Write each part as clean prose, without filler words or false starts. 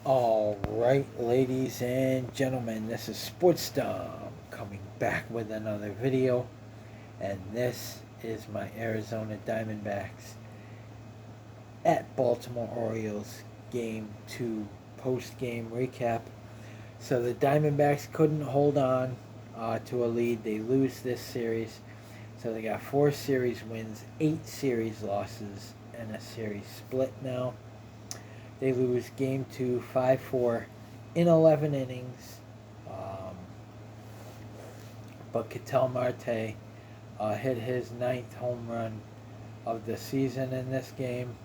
All right, ladies and gentlemen, this is Sportsdom coming back with another video, and this is my Arizona Diamondbacks at Baltimore Orioles Game 2 post-game recap. So the Diamondbacks couldn't hold on to a lead. They lose this series. So they got 4 series wins, 8 series losses, and a series split now. They lose game 2, 5-4 in 11 innings. Um, but Ketel Marte hit his ninth home run of the season in this game.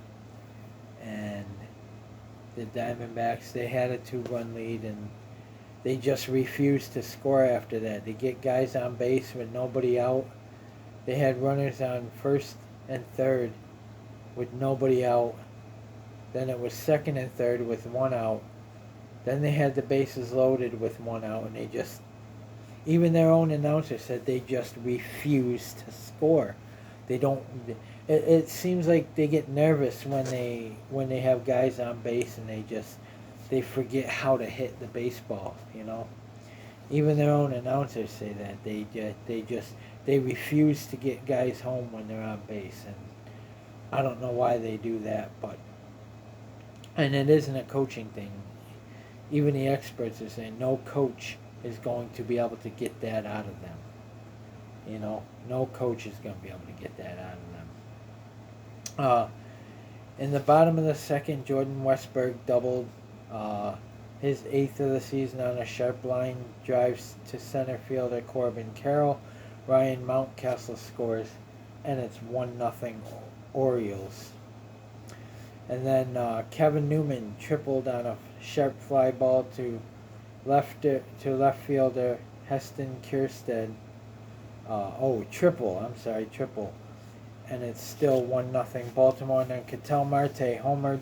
And the Diamondbacks, they had a 2-run lead, and they just refused to score after that. They get guys on base with nobody out. They had runners on first and third with nobody out. Then it was second and third with one out. Then they had the bases loaded with one out, and they just, even their own announcer said they just refuse to score. They don't. It seems like they get nervous when they have guys on base, and they forget how to hit the baseball. Even their own announcers say that they refuse to get guys home when they're on base, and I don't know why they do that, and it isn't a coaching thing. Even the experts are saying no coach is going to be able to get that out of them. No coach is going to be able to get that out of them. In the bottom of the second, Jordan Westberg doubled his 8th of the season on a sharp line drive to center fielder Corbin Carroll. Ryan Mountcastle scores, and it's 1-0 Orioles. And then Kevin Newman tripled on a sharp fly ball to left fielder Heston Kjerstad. Triple. And it's still 1-0 Baltimore. And then Ketel Marte homered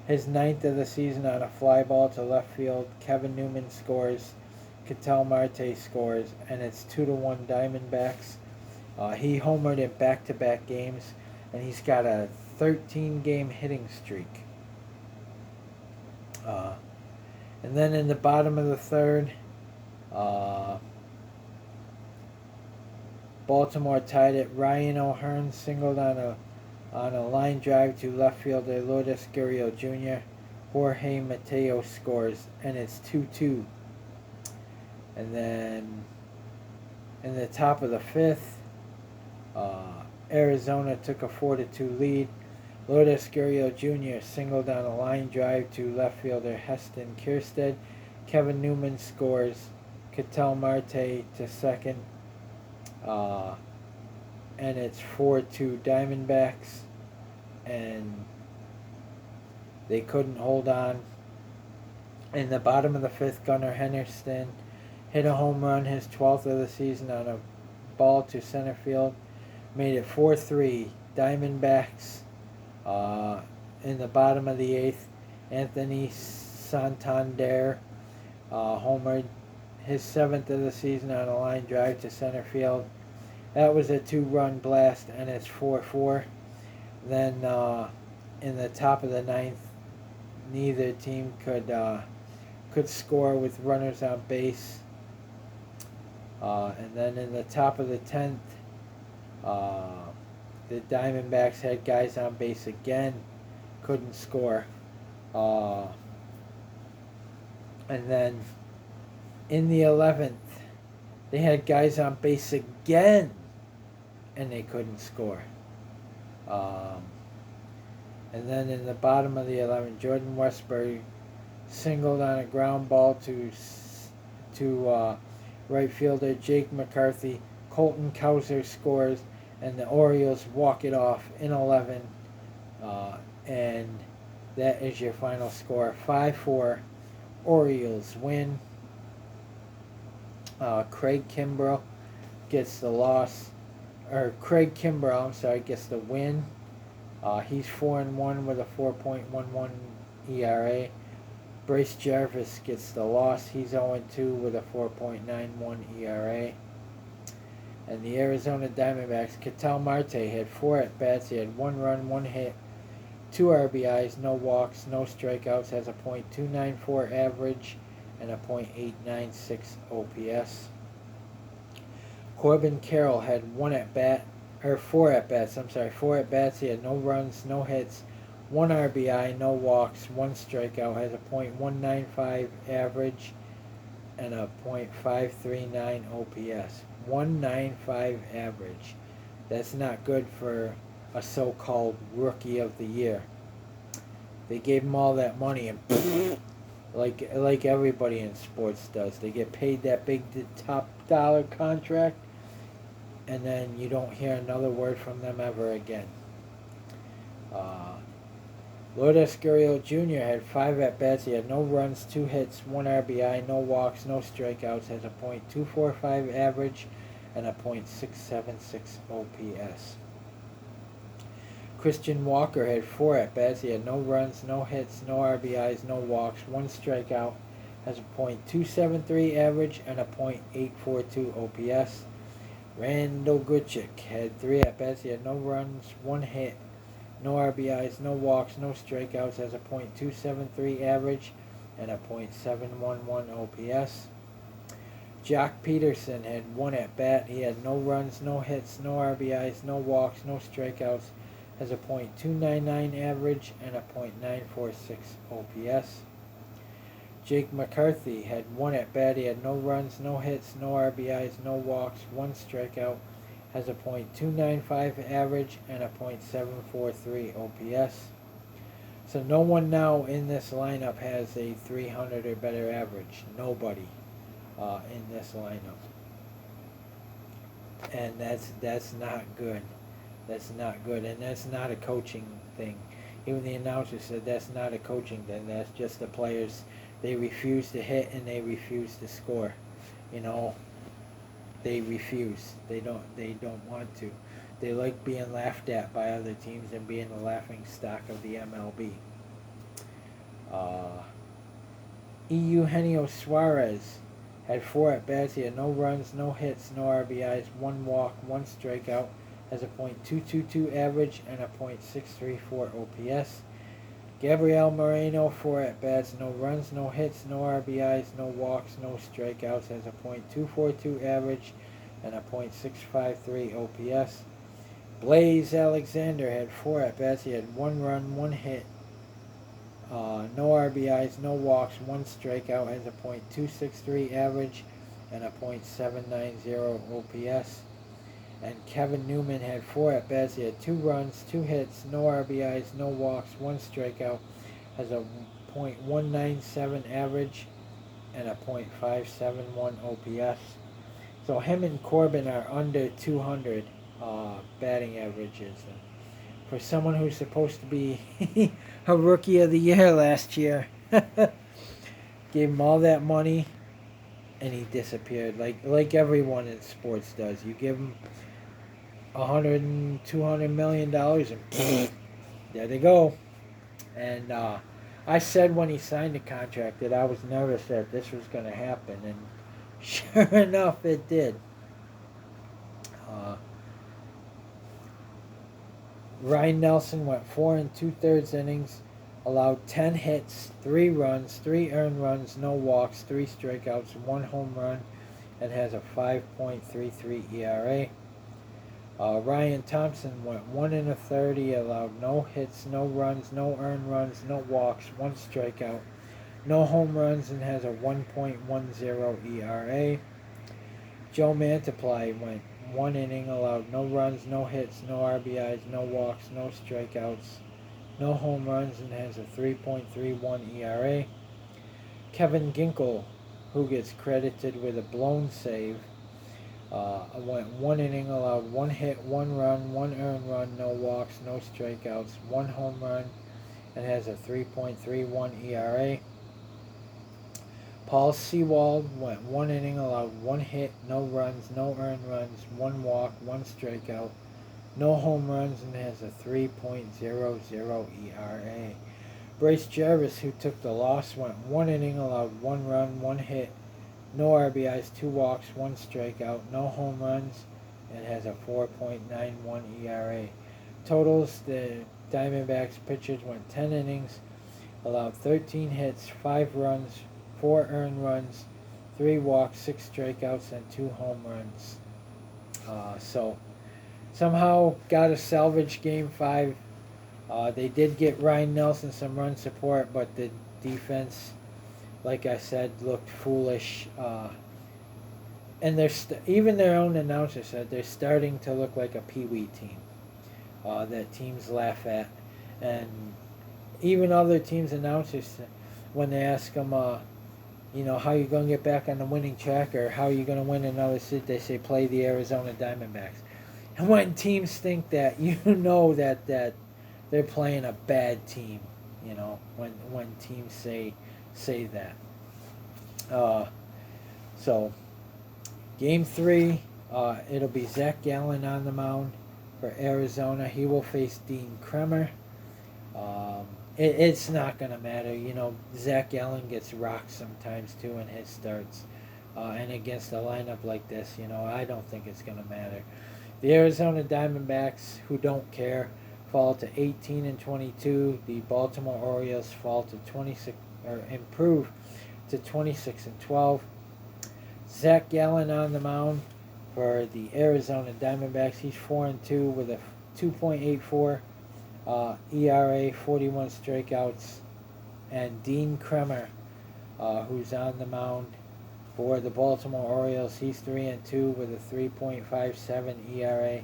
his 9th of the season on a fly ball to left field. Kevin Newman scores. Ketel Marte scores, and it's 2-1 Diamondbacks. He homered in back-to-back games, and he's got a 13-game hitting streak. And then in the bottom of the third, Baltimore tied it. Ryan O'Hearn singled on a line drive to left fielder Lourdes Gurriel Jr. Jorge Mateo scores, and it's 2-2. And then in the top of the fifth, Arizona took a 4-2 lead. Lourdes Gurriel Jr. singled on a line drive to left fielder Heston Kjerstad. Kevin Newman scores. Ketel Marte to second. And it's 4-2 Diamondbacks. And they couldn't hold on. In the bottom of the fifth, Gunnar Henderson hit a home run, his 12th of the season, on a ball to center field. Made it 4-3 Diamondbacks. In the bottom of the eighth, Anthony Santander homered his 7th of the season on a line drive to center field. That was a 2-run blast, and it's 4-4. Then in the top of the ninth, neither team could score with runners on base. And then in the top of the 10th, the Diamondbacks had guys on base again, couldn't score. And then in the 11th, they had guys on base again, and they couldn't score. And then in the bottom of the 11th, Jordan Westberg singled on a ground ball to right fielder Jake McCarthy. Colton Cowser scores, and the Orioles walk it off in 11. And that is your final score. 5-4. Orioles win. Craig Kimbrell gets the win. He's 4-1 with a 4.11 ERA. Bryce Jarvis gets the loss. He's 0-2 with a 4.91 ERA. And the Arizona Diamondbacks, Ketel Marte had 4 at-bats. He had 1 run, 1 hit, 2 RBIs, no walks, no strikeouts, has a .294 average and a .896 OPS. Corbin Carroll had 4 at bats. He had no runs, no hits, 1 RBI, no walks, 1 strikeout, has a .195 average and a .539 OPS. 195 average. That's not good for a so-called rookie of the year. They gave him all that money and like everybody in sports does. They get paid that big top dollar contract and then you don't hear another word from them ever again. Lourdes Gurriel Jr. had 5 at-bats. He had no runs, 2 hits, 1 RBI, no walks, no strikeouts, has a .245 average and a .676 OPS. Christian Walker had 4 at-bats. He had no runs, no hits, no RBIs, no walks, 1 strikeout, has a .273 average and a .842 OPS. Randall Grichuk had 3 at-bats. He had no runs, 1 hit, no RBIs, no walks, no strikeouts, has a .273 average and a .711 OPS. Jock Peterson had 1 at-bat. He had no runs, no hits, no RBIs, no walks, no strikeouts, has a .299 average and a .946 OPS. Jake McCarthy had 1 at-bat. He had no runs, no hits, no RBIs, no walks, 1 strikeout, has a .295 average and a .743 OPS. So no one now in this lineup has a 300 or better average. Nobody in this lineup. And that's not good. That's not good. And that's not a coaching thing. Even the announcer said that's not a coaching thing. That's just the players. They refuse to hit and they refuse to score. You know, they refuse. They don't want to. They like being laughed at by other teams and being the laughing stock of the MLB. Eugenio Suarez had 4 at-bats. He had no runs, no hits, no RBIs, 1 walk, 1 strikeout, has a .222 average and a .634 OPS. Gabriel Moreno, 4 at-bats, no runs, no hits, no RBIs, no walks, no strikeouts, has a .242 average and a .653 OPS. Blaze Alexander had 4 at-bats. He had 1 run, 1 hit, no RBIs, no walks, 1 strikeout, has a .263 average and a .790 OPS. And Kevin Newman had 4 at-bats. He had 2 runs, 2 hits, no RBIs, no walks, 1 strikeout, has a .197 average and a .571 OPS. So him and Corbin are under 200 batting averages. And for someone who's supposed to be a rookie of the year last year, gave him all that money and he disappeared. Like everyone in sports does. You give him $100 and $200 million and there they go. And I said when he signed the contract that I was nervous that this was going to happen, and sure enough it did. Ryan Nelson went 4 2/3 innings, allowed 10 hits, 3 runs, 3 earned runs, no walks, 3 strikeouts, 1 home run, and has a 5.33 ERA. Ryan Thompson went 1 1/3. He allowed no hits, no runs, no earned runs, no walks, 1 strikeout, no home runs, and has a 1.10 ERA. Joe Mantiply went 1 inning, allowed no runs, no hits, no RBIs, no walks, no strikeouts, no home runs, and has a 3.31 ERA. Kevin Ginkel, who gets credited with a blown save, went 1 inning, allowed 1 hit, 1 run, 1 earned run, no walks, no strikeouts, 1 home run, and has a 3.31 ERA. Paul Sewald went 1 inning, allowed 1 hit, no runs, no earned runs, 1 walk, 1 strikeout, no home runs, and has a 3.00 ERA. Bryce Jarvis, who took the loss, went 1 inning, allowed 1 run, 1 hit, no RBIs, 2 walks, 1 strikeout, no home runs, and has a 4.91 ERA. Totals, the Diamondbacks pitchers went 10 innings, allowed 13 hits, 5 runs, 4 earned runs, 3 walks, 6 strikeouts, and 2 home runs. So somehow got a salvage game 5. They did get Ryan Nelson some run support, but the defense, like I said, looked foolish. And even their own announcer said they're starting to look like a pee-wee team that teams laugh at. And even other teams' announcers, when they ask them, how you going to get back on the winning track or how you going to win another seed, they say play the Arizona Diamondbacks. And when teams think that, that they're playing a bad team, when teams say that. So game 3, it'll be Zach Gallen on the mound for Arizona. He will face Dean Kremer. It's not going to matter. Zach Gallen gets rocked sometimes too in his starts. And against a lineup like this, I don't think it's going to matter. The Arizona Diamondbacks, who don't care, fall to 18-22. The Baltimore Orioles fall to 26, or improve to 26-12. Zach Gallen on the mound for the Arizona Diamondbacks. He's 4-2 with a 2.84 ERA, 41 strikeouts. And Dean Kremer, who's on the mound for the Baltimore Orioles, he's 3-2 with a 3.57 ERA,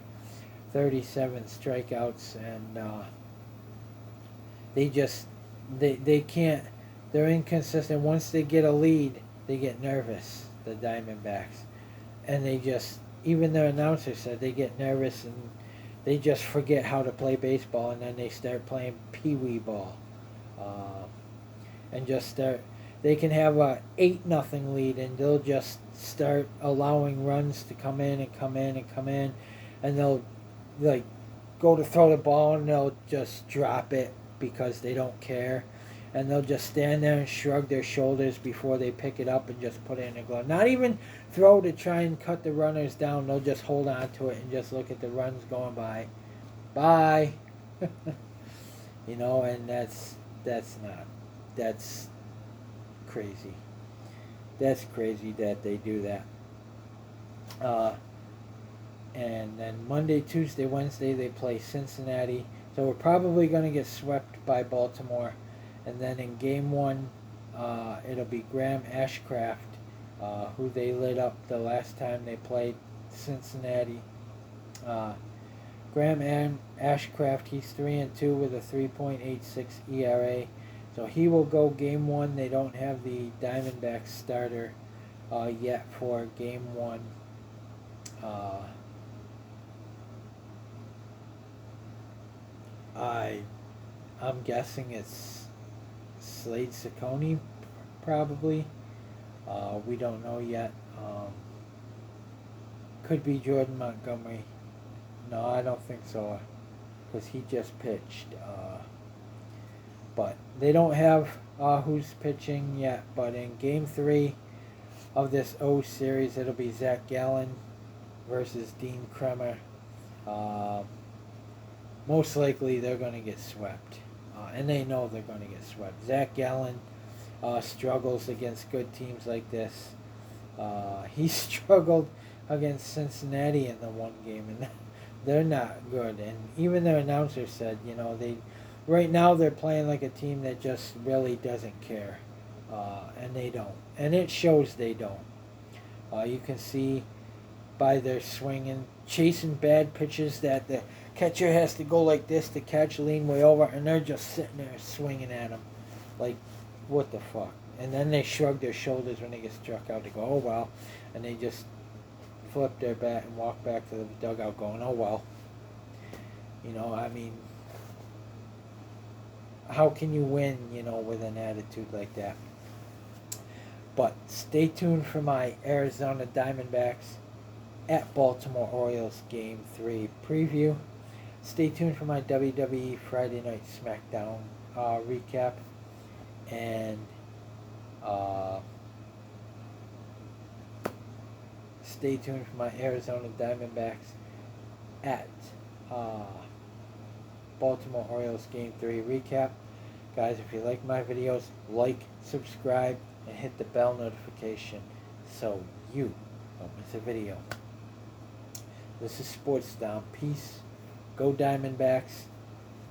37 strikeouts. And they can't. They're inconsistent. Once they get a lead, they get nervous, the Diamondbacks. And even their announcer said they get nervous and they just forget how to play baseball, and then they start playing pee-wee ball. They can have a 8-0 lead, and they'll just start allowing runs to come in, and they'll go to throw the ball, and they'll just drop it because they don't care. And they'll just stand there and shrug their shoulders before they pick it up and just put it in the glove. Not even throw to try and cut the runners down. They'll just hold on to it and just look at the runs going by. Bye. And that's crazy. That's crazy that they do that. And then Monday, Tuesday, Wednesday, they play Cincinnati. So we're probably going to get swept by Baltimore. And then in game 1, it'll be Graham Ashcraft, who they lit up the last time they played Cincinnati. Graham Ashcraft, he's 3-2 with a 3.86 ERA. So he will go game 1. They don't have the Diamondbacks starter yet for game 1. I'm guessing it's Slade Ciccone, probably. We don't know yet. Could be Jordan Montgomery. No, I don't think so, because he just pitched. But they don't have who's pitching yet. But in Game 3 of this O series, it'll be Zach Gallen versus Dean Kremer. Most likely they're going to get swept. And they know they're going to get swept. Zach Gallen struggles against good teams like this. He struggled against Cincinnati in the one game, and they're not good. And even their announcer said, right now they're playing like a team that just really doesn't care. And they don't. And it shows they don't. You can see by their swinging, chasing bad pitches that the catcher has to go like this to catch, lean way over, and they're just sitting there swinging at them. Like, what the fuck? And then they shrug their shoulders when they get struck out. They go, oh, well. And they just flip their bat and walk back to the dugout going, oh, well. How can you win, with an attitude like that? But stay tuned for my Arizona Diamondbacks at Baltimore Orioles Game 3 preview. Stay tuned for my WWE Friday Night SmackDown recap. And stay tuned for my Arizona Diamondbacks at Baltimore Orioles Game 3 recap. Guys, if you like my videos, like, subscribe, and hit the bell notification so you don't miss a video. This is Sports Down. Peace. Go Diamondbacks.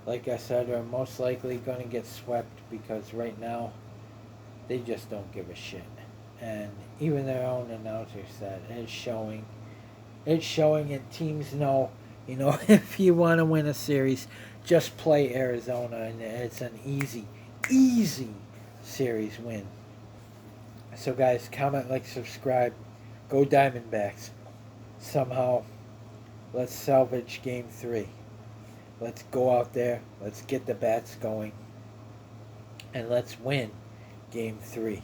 Like I said, are most likely going to get swept because right now they just don't give a shit. And even their own announcer said it's showing. It's showing, and teams know, if you want to win a series, just play Arizona, and it's an easy series win. So guys, comment, like, subscribe. Go Diamondbacks. Somehow, let's salvage Game 3. Let's go out there. Let's get the bats going. And let's win Game 3.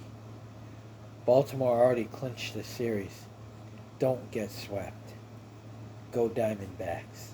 Baltimore already clinched the series. Don't get swept. Go Diamondbacks.